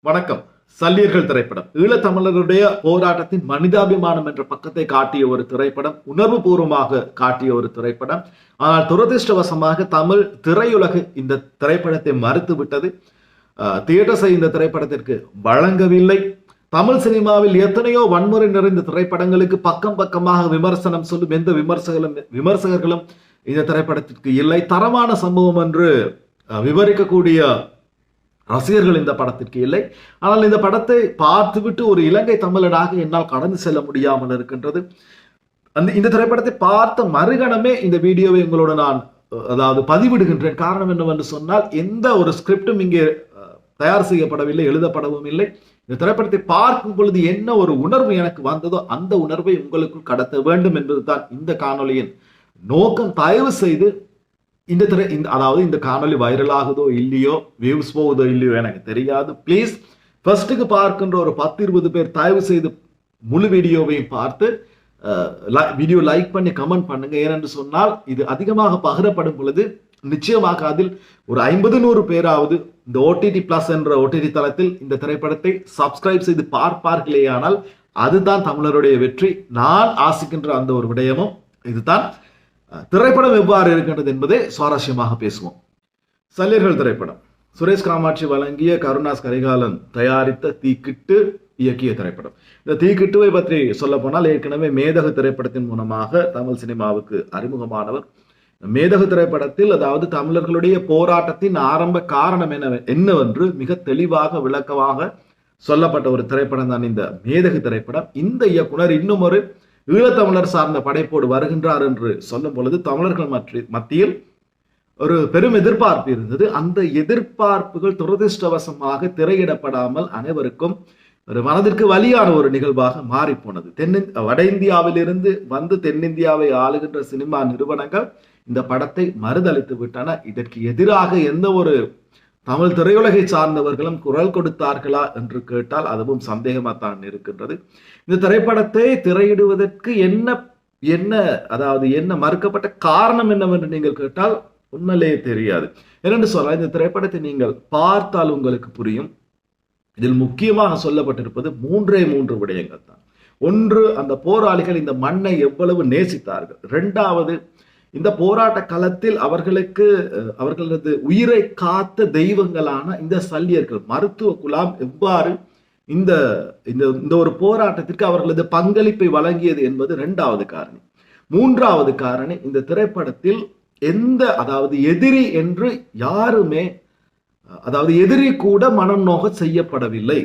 வணக்கம். சல்லியர்கள் திரைப்படம் ஈழத்தமிழருடைய போராட்டத்தின் மனிதாபிமானம் என்ற பக்கத்தை காட்டிய ஒரு திரைப்படம், உணர்வு பூர்வமாக காட்டிய ஒரு திரைப்படம். ஆனால் துரதிருஷ்டவசமாக தமிழ் திரையுலகு இந்த திரைப்படத்தை மறுத்து விட்டது. தியேட்டர்ஸை இந்த திரைப்படத்திற்கு வழங்கவில்லை. தமிழ் சினிமாவில் எத்தனையோ வன்முறை நிறைந்த திரைப்படங்களுக்கு பக்கம் பக்கமாக விமர்சனம் சொல்லும் எந்த விமர்சகர்களும் இந்த திரைப்படத்திற்கு இல்லை. தரமான சம்பவம் என்று விவரிக்கக்கூடிய ரசிகர்கள் இந்த படத்திற்கு இல்லை. ஆனால் இந்த படத்தை பார்த்துவிட்டு ஒரு இலங்கை தமிழனாக என்னால் கடந்து செல்ல முடியாமல் இருக்கின்றது. இந்த திரைப்படத்தை பார்த்த மறுகணமே இந்த வீடியோவை உங்களோட நான் பதிவிடுகின்றேன். காரணம் என்னவென்று சொன்னால், எந்த ஒரு ஸ்கிரிப்டும் இங்கே தயார் செய்யப்படவில்லை, எழுதப்படவும் இல்லை. இந்த திரைப்படத்தை பார்க்கும் பொழுது என்ன ஒரு உணர்வு எனக்கு வந்ததோ அந்த உணர்வை உங்களுக்குள் கடத்த வேண்டும் என்பதுதான் இந்த காணொலியின் நோக்கம். தயவு செய்து இந்த காணொலி வைரல் ஆகுதோ இல்லையோ, வியூஸ் போகுதோ இல்லையோ எனக்கு தெரியாது. பிளீஸ் ஃபர்ஸ்ட்டுக்கு பார்க்கின்ற ஒரு 10-20 பேர் தயவு செய்து முழு வீடியோவையும் பார்த்து வீடியோ லைக் பண்ணி கமெண்ட் பண்ணுங்க. ஏனென்று சொன்னால், இது அதிகமாக பகிரப்படும் பொழுது நிச்சயமாக அதில் ஒரு 50-100 பேராவது இந்த OTT பிளஸ் என்ற OTT தளத்தில் இந்த திரைப்படத்தை சப்ஸ்கிரைப் செய்து பார்ப்பார்களேயானால் அதுதான் தமிழருடைய வெற்றி. நான் ஆசிக்கின்ற அந்த ஒரு விடயமும் இதுதான். திரைப்படம் எவ்வாறு இருக்கின்றது என்பதை சுவாரஸ்யமாக பேசுவோம். சல்லியர்கள் திரைப்படம் சுரேஷ் காமாட்சி வழங்கிய, கருணாஸ் கரிகாலன் தயாரித்த, தீக்கிட்டு இயக்கிய திரைப்படம். இந்த தீக்கிட்டுவை பற்றி சொல்ல போனால், ஏற்கனவே மேதகு திரைப்படத்தின் மூலமாக தமிழ் சினிமாவுக்கு அறிமுகமானவர். மேதகு திரைப்படத்தில் தமிழர்களுடைய போராட்டத்தின் ஆரம்ப காரணம் என்னவென்று மிக தெளிவாக விளக்கமாக சொல்லப்பட்ட ஒரு திரைப்படம் தான் இந்த மேதகு திரைப்படம். இந்த இயக்குனர் இன்னும் ஒரு ஈழத்தமிழர் சார்ந்த படைப்போடு வருகின்றார் என்று சொல்லும் பொழுது தமிழர்கள் மத்தியில் ஒரு பெரும் எதிர்பார்ப்பு இருந்தது. அந்த எதிர்பார்ப்புகள் துரதிருஷ்டவசமாக திரையிடப்படாமல் அனைவருக்கும் ஒரு மனதிற்கு வலியான ஒரு நிகழ்வாக மாறி போனது. வட இந்தியாவிலிருந்து வந்து தென்னிந்தியாவை ஆளுகின்ற சினிமா நிறுவனங்கள் இந்த படத்தை மறுதளித்து விட்டன. இதற்கு எதிராக எந்த ஒரு தமிழ் திரையுலகை சார்ந்தவர்களும் குரல் கொடுத்தார்களா என்று கேட்டால் அதுவும் சந்தேகமாத்தான் இருக்கின்றது. இந்த திரைப்படத்தை திரையிடுவதற்கு என்ன மறுக்கப்பட்ட காரணம் என்னவென்று நீங்கள் கேட்டால் உண்மையிலேயே தெரியாது. என்னென்று சொல்ல, இந்த திரைப்படத்தை நீங்கள் பார்த்தால் உங்களுக்கு புரியும். இதில் முக்கியமாக சொல்லப்பட்டிருப்பது 3 விடயங்கள் தான். ஒன்று, அந்த போராளிகள் இந்த மண்ணை எவ்வளவு நேசித்தார்கள். 2வது, இந்த போராட்ட களத்தில் அவர்களது உயிரை காத்த தெய்வங்களான இந்த சல்லியர்கள், மருத்துவ குலாம் எவ்வாறு இந்த ஒரு போராட்டத்திற்கு அவர்களது பங்களிப்பை வழங்கியது என்பது 2வது காரணி. 3வது காரணி, இந்த திரைப்படத்தில் எதிரி என்று யாருமே எதிரி கூட மனம் நோக செய்யப்படவில்லை.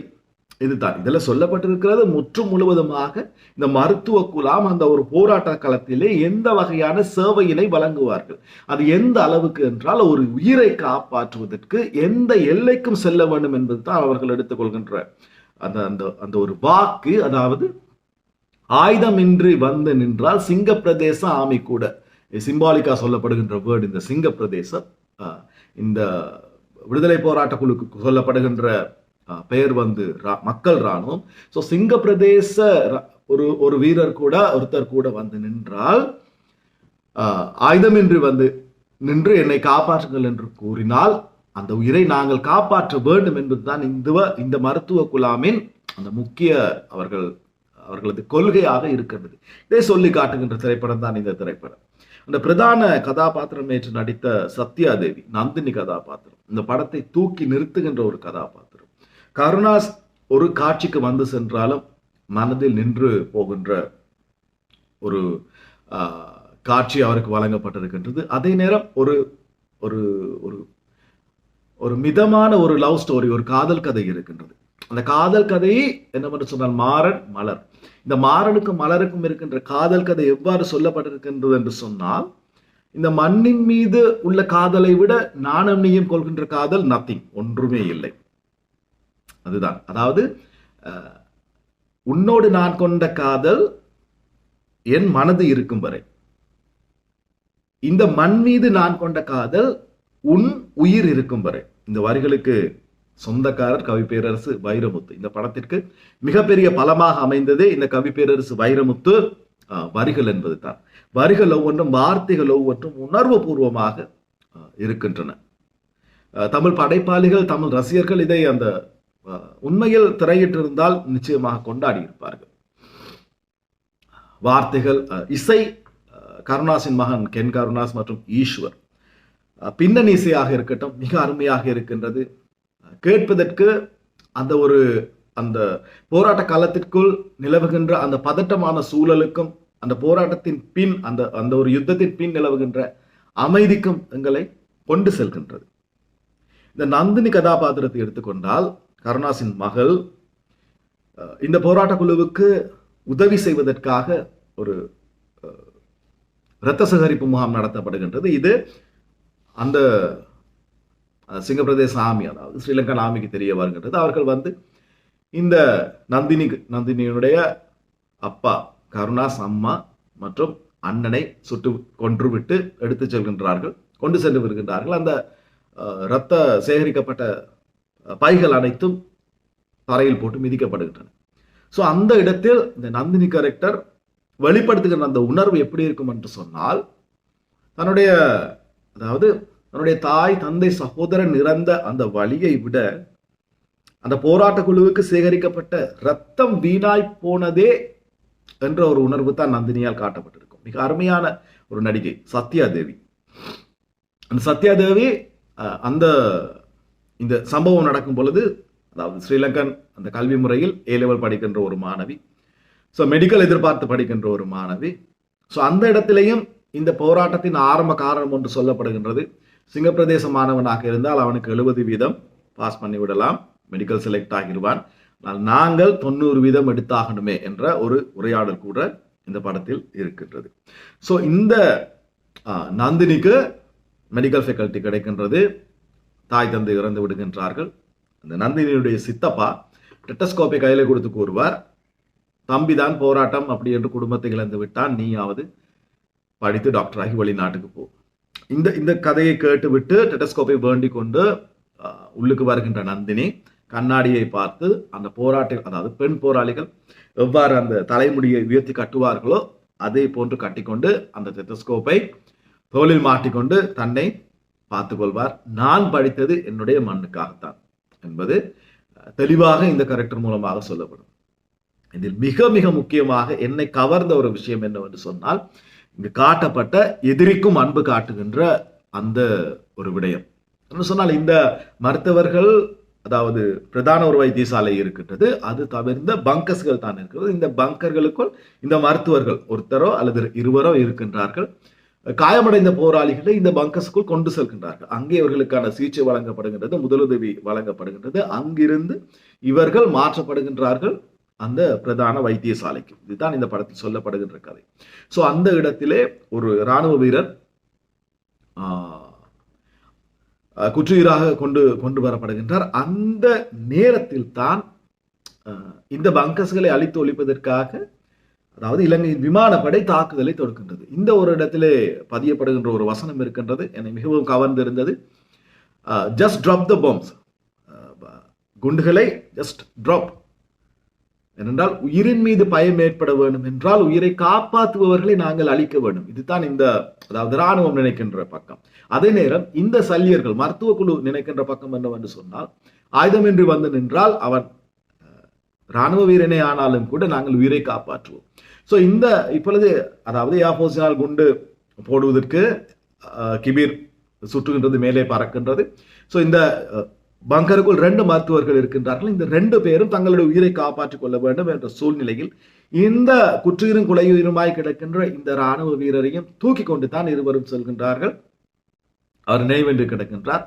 இதுதான் இதுல சொல்லப்பட்டிருக்கிறது. முற்றும் முழுவதுமாக இந்த மருத்துவ குலாம் அந்த ஒரு போராட்ட களத்திலே எந்த வகையான சேவையினை வழங்குவார்கள், அது எந்த அளவுக்கு என்றால் ஒரு உயிரை காப்பாற்றுவதற்கு எந்த எல்லைக்கும் செல்ல வேண்டும் என்பது தான் அவர்கள் எடுத்துக்கொள்கின்ற அந்த ஒரு வாக்கு. ஆயுதமின்றி வந்து நின்றால் சிங்க பிரதேச ஆமி கூட, சிம்பாலிக்கா சொல்லப்படுகின்ற வேர்டு இந்த சிங்க பிரதேசம். இந்த விடுதலை போராட்ட குழுக்கு சொல்லப்படுகின்ற பெயர் மக்கள் ராணுவம். ஸோ சிங்க பிரதேச ஒரு ஒருத்தர் கூட வந்து நின்றால், ஆயுதமின்றி வந்து நின்று என்னை காப்பாற்றுங்கள் என்று கூறினால் அந்த உயிரை நாங்கள் காப்பாற்ற வேண்டும் என்பதுதான் இந்த மருத்துவ குழாமின் அந்த முக்கிய அவர்களது கொள்கையாக இருக்கின்றது. இதை சொல்லி காட்டுகின்ற திரைப்படம் தான் இந்த திரைப்படம். அந்த பிரதான கதாபாத்திரம் ஏற்று நடித்த சத்யாதேவி, நந்தினி கதாபாத்திரம் இந்த படத்தை தூக்கி நிறுத்துகின்ற ஒரு கதாபாத்திரம். கருணாஸ் ஒரு காட்சிக்கு வந்து சென்றாலும் மனதில் நின்று போகின்ற ஒரு காட்சி அவருக்கு வழங்கப்பட்டிருக்கின்றது. அதே நேரம் ஒரு ஒரு மிதமான ஒரு லவ் ஸ்டோரி, ஒரு காதல் கதை இருக்கின்றது. அந்த காதல் கதையை என்னவென்று சொன்னால் மாறன் மலர், இந்த மாறனுக்கும் மலருக்கும் இருக்கின்ற காதல் கதை எவ்வாறு சொல்லப்பட்டிருக்கின்றது என்று சொன்னால், இந்த மண்ணின் மீது உள்ள காதலை விட நானும் நீயும் கொள்கின்ற காதல் நத்திங், ஒன்றுமே இல்லை. அதுதான் உன்னோடு நான் கொண்ட காதல் என் மனது இருக்கும் வரை, இந்த மண் மீது நான் கொண்ட காதல் உன் உயிர் இருக்கும் வரை. இந்த வரிகளுக்கு சொந்தக்காரர் கவிப்பேரரசு வைரமுத்து. இந்த படத்திற்கு மிகப்பெரிய பலமாக அமைந்ததே இந்த கவிப்பேரரசு வைரமுத்து வரிகள் என்பது தான். வரிகள் ஒவ்வொன்றும், வார்த்தைகள் ஒவ்வொன்றும் உணர்வு பூர்வமாக இருக்கின்றன. தமிழ் படைப்பாளிகள், தமிழ் ரசிகர்கள் இதை அந்த உண்மையில் திரையிட்டிருந்தால் நிச்சயமாக கொண்டாடி இருப்பார்கள். வார்த்தைகள், இசை கருணாஸின் மகன் கென் கருணாஸ் மற்றும் ஈஸ்வர். பின்னணி இசையாக இருக்கட்டும் மிக அருமையாக இருக்கின்றது. கேட்பதற்கு அந்த போராட்ட காலத்திற்குள் நிலவுகின்ற அந்த பதட்டமான சூழலுக்கும் அந்த போராட்டத்தின் பின் அந்த ஒரு யுத்தத்தின் பின் நிலவுகின்ற அமைதிக்கும் எங்களை கொண்டு செல்கின்றது. இந்த நந்தினி கதாபாத்திரத்தை எடுத்துக்கொண்டால் கருணாஸின் மகள் இந்த போராட்ட குழுவுக்கு உதவி செய்வதற்காக ஒரு இரத்த சேகரிப்பு முகாம் நடத்தப்படுகின்றது. இது அந்த சிங்க பிரதேச ஆர்மி, அதாவது ஸ்ரீலங்கன் ஆர்மிக்கு தெரிய வருகின்றது. அவர்கள் இந்த நந்தினியினுடைய அப்பா கருணாஸ், அம்மா மற்றும் அண்ணனை சுட்டு கொன்றுவிட்டு எடுத்து செல்கின்றார்கள், கொண்டு சென்று வருகின்றார்கள். அந்த இரத்த சேகரிக்கப்பட்ட பைகள் அனைத்தும் தரையில் போட்டு மிதிக்கப்படுகின்றன. ஸோ அந்த இடத்தில் இந்த நந்தினி கேரக்டர் வெளிப்படுத்துகின்ற அந்த உணர்வு எப்படி இருக்கும் என்று சொன்னால், தன்னுடைய தாய், தந்தை, சகோதரன் இறந்த அந்த வலியை விட அந்த போராட்ட குழுவுக்கு சேகரிக்கப்பட்ட ரத்தம் வீணாய் போனதே என்ற ஒரு உணர்வு தான் நந்தினியால் காட்டப்பட்டிருக்கும். மிக அருமையான ஒரு நடிகை சத்யாதேவி. அந்த சத்யாதேவி இந்த சம்பவம் நடக்கும் பொழுது, அதாவது ஸ்ரீலங்கன் அந்த கல்வி முறையில் A level படிக்கின்ற ஒரு மாணவி, ஸோ மெடிக்கல் எதிர்பார்த்து படிக்கின்ற ஒரு மாணவி. ஸோ அந்த இடத்திலையும் இந்த போராட்டத்தின் ஆரம்ப காரணம் ஒன்று சொல்லப்படுகின்றது. சிங்க பிரதேச மாணவனாக இருந்தால் அவனுக்கு 70% பாஸ் பண்ணி விடலாம், மெடிக்கல் செலக்ட் ஆகிடுவான். நாங்கள் 90% எடுத்தாகணுமே என்ற ஒரு உரையாடல் கூட இந்த படத்தில் இருக்கின்றது. ஸோ இந்த நந்தினிக்கு மெடிக்கல் ஃபேக்கல்ட்டி கிடைக்கின்றது. தாய் தந்தை இறந்து விடுகின்றார்கள். அந்த நந்தினியுடைய சித்தப்பா டெட்டஸ்கோப்பை கையில் கொடுத்து கூறுவார், தம்பிதான் போராட்டம் அப்படி என்று குடும்பத்தை இழந்து விட்டான், நீயாவது படித்து டாக்டராகி வெளிநாட்டுக்கு போ. இந்த கதையை கேட்டுவிட்டு டெட்டஸ்கோப்பை வேண்டிக் கொண்டு உள்ளுக்கு வருகின்ற நந்தினி கண்ணாடியை பார்த்து அந்த அதாவது பெண் போராளிகள் எவ்வாறு அந்த தலைமுடியை உயர்த்தி கட்டுவார்களோ அதே போன்று கட்டிக்கொண்டு அந்த டெட்டஸ்கோப்பை தோளில் மாட்டிக்கொண்டு தன்னை பார்த்து கொள்வார். நான் படித்தது என்னுடைய மண்ணுக்காகத்தான் என்பது தெளிவாக இந்த கேரக்டர் மூலமாக சொல்லப்படும். இதில் மிக மிக முக்கியமாக என்னை கவர்ந்த ஒரு விஷயம் என்னவென்று சொன்னால், இங்கு காட்டப்பட்ட எதிரிக்கும் அன்பு காட்டுகின்ற அந்த ஒரு விடயம் என்று சொன்னால், இந்த மருத்துவர்கள், அதாவது பிரதான ஒரு வைத்தியசாலை இருக்கின்றது, அது தவிர்ந்த பங்கர்ஸ்கள் தான் இருக்கிறது. இந்த பங்கர்களுக்குள் இந்த மருத்துவர்கள் ஒருத்தரோ அல்லது இருவரோ இருக்கின்றார்கள். காயமடைந்த போராளிகளை இந்த பங்கர்ஸ்க்குள் கொண்டு செல்கின்றார்கள். அங்கே இவர்களுக்கான சிகிச்சை வழங்கப்படுகின்றது, முதலுதவி வழங்கப்படுகின்றது. அங்கிருந்து இவர்கள் மாற்றப்படுகின்றார்கள் அந்த பிரதான வைத்தியசாலைக்கு. இதுதான் இந்த படத்தில் சொல்லப்படுகின்ற கதை. ஸோ அந்த இடத்திலே ஒரு இராணுவ வீரர் குற்றுயிராக கொண்டு வரப்படுகின்றார். அந்த நேரத்தில் தான் இந்த பங்கர்ஸ்களை அழித்து ஒழிப்பதற்காக, அதாவது இலங்கையின் விமானப்படை தாக்குதலை தொடுக்கின்றது. இந்த ஒரு இடத்திலே பதியப்படுகின்ற ஒரு வசனம் இருக்கின்றது, என்னை மிகவும் கவர்ந்திருந்தது. ஜஸ்ட் ட்ராப் த பாம்ஸ், குண்டுகளை ஜஸ்ட் ட்ராப். ஏனென்றால் உயிரின் மீது பயம் ஏற்பட வேண்டும் என்றால் உயிரை காப்பாற்றுபவர்களை நாங்கள் அழிக்க வேண்டும். இதுதான் அதாவது இராணுவம் நினைக்கின்ற பக்கம். அதே நேரம் இந்த சல்லியர்கள், மருத்துவ குழு நினைக்கின்ற பக்கம் என்னவென்று சொன்னால், ஆயுதமின்றி வந்து நின்றால் அவன் இராணுவ வீரனே ஆனாலும் கூட நாங்கள் உயிரை காப்பாற்றுவோம். ஸோ இப்பொழுது அதாவது ஏர்ஃபோர்ஸினால் குண்டு போடுவதற்கு கிபீர் சுற்றுகின்றது, மேலே பறக்கின்றது. ஸோ இந்த பங்கருக்குள் 2 மருத்துவர்கள் இருக்கின்றார்கள். இந்த 2 பேரும் தங்களுடைய உயிரை காப்பாற்றிக் கொள்ள வேண்டும் என்ற சூழ்நிலையில் இந்த குற்றுயிரும் குலையுயிருமாய் கிடக்கின்ற இந்த இராணுவ வீரரையும் தூக்கி கொண்டு தான் இருவரும் செல்கின்றார்கள். அவர் நினைவென்று கிடக்கின்றார்.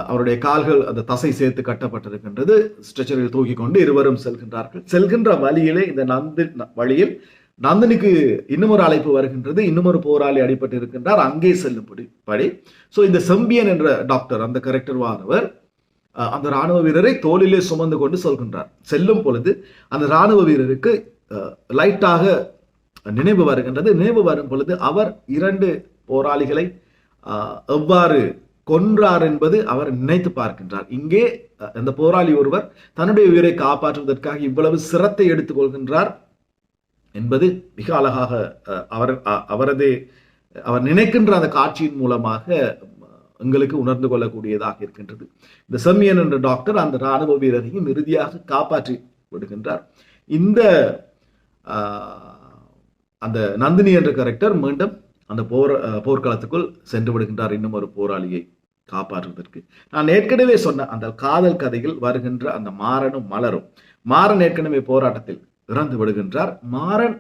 அவருடைய கால்கள் அந்த தசை சேர்த்து கட்டப்பட்டிருக்கின்றது. ஸ்ட்ரெச்சரில் தூக்கி கொண்டு இருவரும் செல்கின்றார்கள். செல்கின்ற வழியிலே வழியில் நந்தினிக்கு இன்னும் ஒரு அழைப்பு வருகின்றது. இன்னும் ஒரு போராளி அடிபட்டு இருக்கின்றார், அங்கே செல்லும்படி. ஸோ இந்த செம்பியன் என்ற டாக்டர், அந்த கேரக்டர்வானவர் அந்த இராணுவ வீரரை தோளிலே சுமந்து கொண்டு செல்கின்றார். செல்லும் பொழுது அந்த இராணுவ வீரருக்கு லைட்டாக நினைவு வருகின்றது. நினைவு வரும் பொழுது அவர் 2 போராளிகளை எவ்வாறு கொன்றார் என்பது அவர் நினைத்து பார்க்கின்றார். இங்கே அந்த போராளி ஒருவர் தன்னுடைய உயிரை காப்பாற்றுவதற்காக இவ்வளவு சிரத்தை எடுத்துக் கொள்கின்றார் என்பது மிக அழகாக அவர் நினைக்கின்ற அந்த காட்சியின் மூலமாக எங்களுக்கு உணர்ந்து கொள்ளக்கூடியதாக இருக்கின்றது. இந்த செம்மியன் என்ற டாக்டர் அந்த ராணுவ வீரரையும் இறுதியாக காப்பாற்றி விடுகின்றார். இந்த அந்த நந்தினி என்ற கேரக்டர் மீண்டும் அந்த போர்க்களத்துக்குள் சென்று விடுகின்றார், இன்னும் ஒரு போராளியை காப்பாற்றுவதற்கு. நான் ஏற்கனவே சொன்ன அந்த காதல் கதையில் வருகின்ற அந்த மாறனும் மலரும், மாறன் ஏற்கனவே போராட்டத்தில் இறந்து விடுகின்றார். மாறன்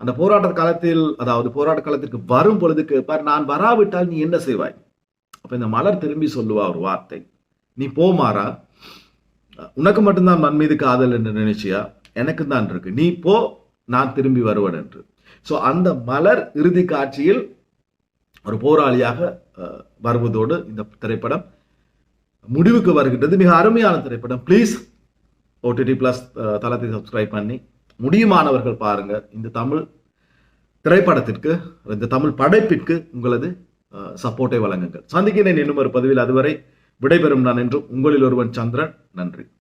அந்த போராட்ட காலத்தில், அதாவது போராட்ட காலத்திற்கு வரும் பொழுது கேட்பார், நான் வராவிட்டால் நீ என்ன செய்வாய்? அப்ப இந்த மலர் திரும்பி சொல்லுவா ஒரு வார்த்தை, நீ போமாறா, உனக்கு மட்டும்தான் மண் மீது காதல் என்று நினைச்சியா, எனக்கு தான் இருக்கு, நீ போ, நான் திரும்பி வருவேன் என்று. சோ அந்த மலர் இறுதி காட்சியில் ஒரு போராளியாக வருவதோடு இந்த திரைப்படம் முடிவுக்கு வருகின்றது. மிக அருமையான திரைப்படம். பிளீஸ் OTT Plus தளத்தை சப்ஸ்கிரைப் பண்ணி முடியுமானவர்கள் பாருங்க. இந்த தமிழ் திரைப்படத்திற்கு, இந்த தமிழ் படைப்பிற்கு உங்களது சப்போர்ட்டை வழங்குங்கள். சந்திக்கிறேன் இன்னும் ஒரு பதிவில். அதுவரை விடைபெறும் நான் என்றும் உங்களில் ஒருவன் சந்திரன். நன்றி.